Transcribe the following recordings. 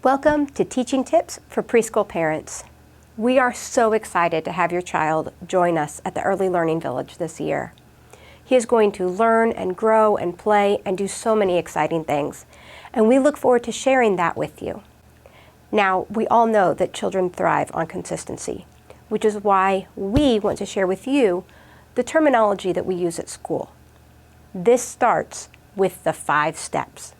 Welcome to Teaching Tips for Preschool Parents. We are so excited to have your child join us at the Early Learning Village this year. He is going to learn and grow and play and do so many exciting things, and we look forward to sharing that with you. Now, we all know that children thrive on consistency, which is why we want to share with you the terminology that we use at school. This starts with the 5 steps.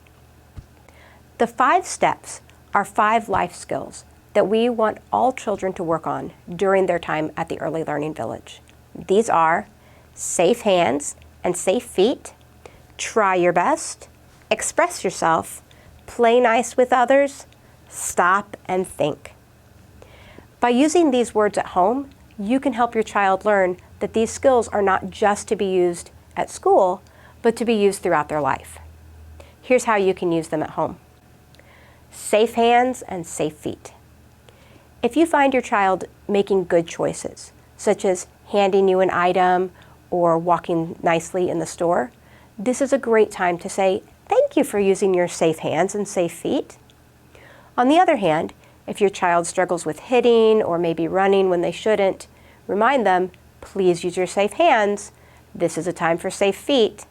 The 5 steps are 5 life skills that we want all children to work on during their time at the Early Learning Village. These are safe hands and safe feet, try your best, express yourself, play nice with others, stop and think. By using these words at home, you can help your child learn that these skills are not just to be used at school, but to be used throughout their life. Here's how you can use them at home. Safe hands and safe feet. If you find your child making good choices, such as handing you an item or walking nicely in the store, this is a great time to say, "Thank you for using your safe hands and safe feet." On the other hand, if your child struggles with hitting or maybe running when they shouldn't, remind them, "Please use your safe hands. This is a time for safe feet."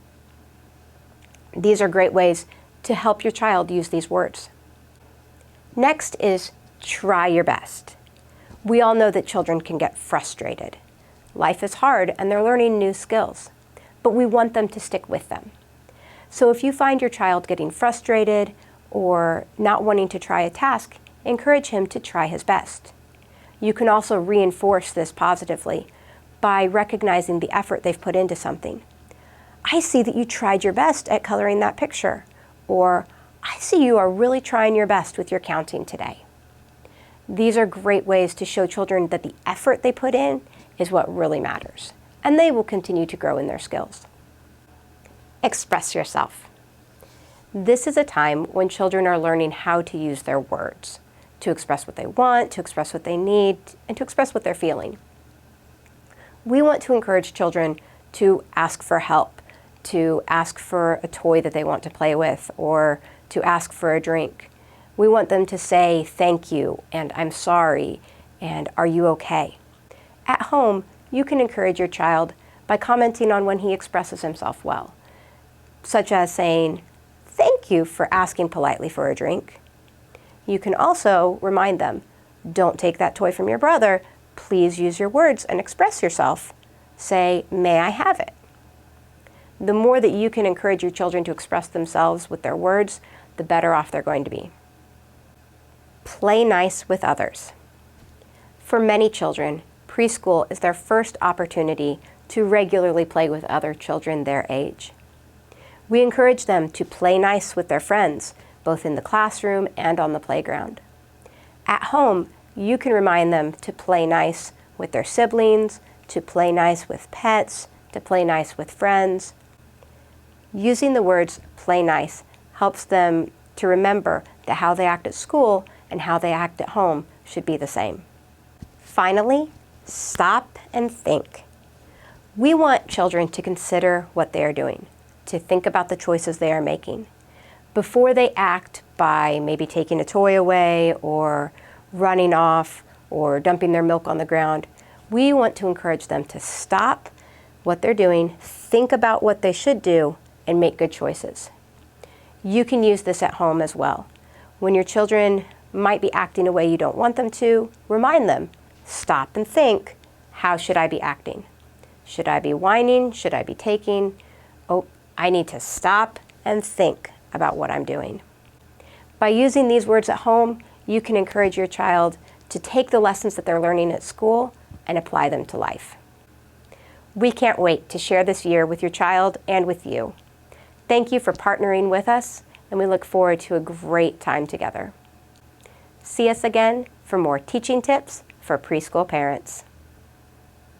These are great ways to help your child use these words. Next is try your best. We all know that children can get frustrated. Life is hard and they're learning new skills, but we want them to stick with them. So if you find your child getting frustrated or not wanting to try a task, encourage him to try his best. You can also reinforce this positively by recognizing the effort they've put into something. "I see that you tried your best at coloring that picture," or "I see you are really trying your best with your counting today." These are great ways to show children that the effort they put in is what really matters, and they will continue to grow in their skills. Express yourself. This is a time when children are learning how to use their words, to express what they want, to express what they need, and to express what they're feeling. We want to encourage children to ask for help, to ask for a toy that they want to play with, or to ask for a drink. We want them to say thank you and I'm sorry and are you okay? At home, you can encourage your child by commenting on when he expresses himself well, such as saying, "Thank you for asking politely for a drink." You can also remind them, "Don't take that toy from your brother. Please use your words and express yourself. Say, 'May I have it?'" The more that you can encourage your children to express themselves with their words, the better off they're going to be. Play nice with others. For many children, preschool is their first opportunity to regularly play with other children their age. We encourage them to play nice with their friends, both in the classroom and on the playground. At home, you can remind them to play nice with their siblings, to play nice with pets, to play nice with friends. Using the words "play nice" helps them to remember that how they act at school and how they act at home should be the same. Finally, stop and think. We want children to consider what they are doing, to think about the choices they are making. Before they act by maybe taking a toy away or running off or dumping their milk on the ground, we want to encourage them to stop what they're doing, think about what they should do, and make good choices. You can use this at home as well. When your children might be acting a way you don't want them to, remind them, stop and think, how should I be acting? Should I be whining? Should I be taking? Oh, I need to stop and think about what I'm doing. By using these words at home, you can encourage your child to take the lessons that they're learning at school and apply them to life. We can't wait to share this year with your child and with you. Thank you for partnering with us, and we look forward to a great time together. See us again for more teaching tips for preschool parents.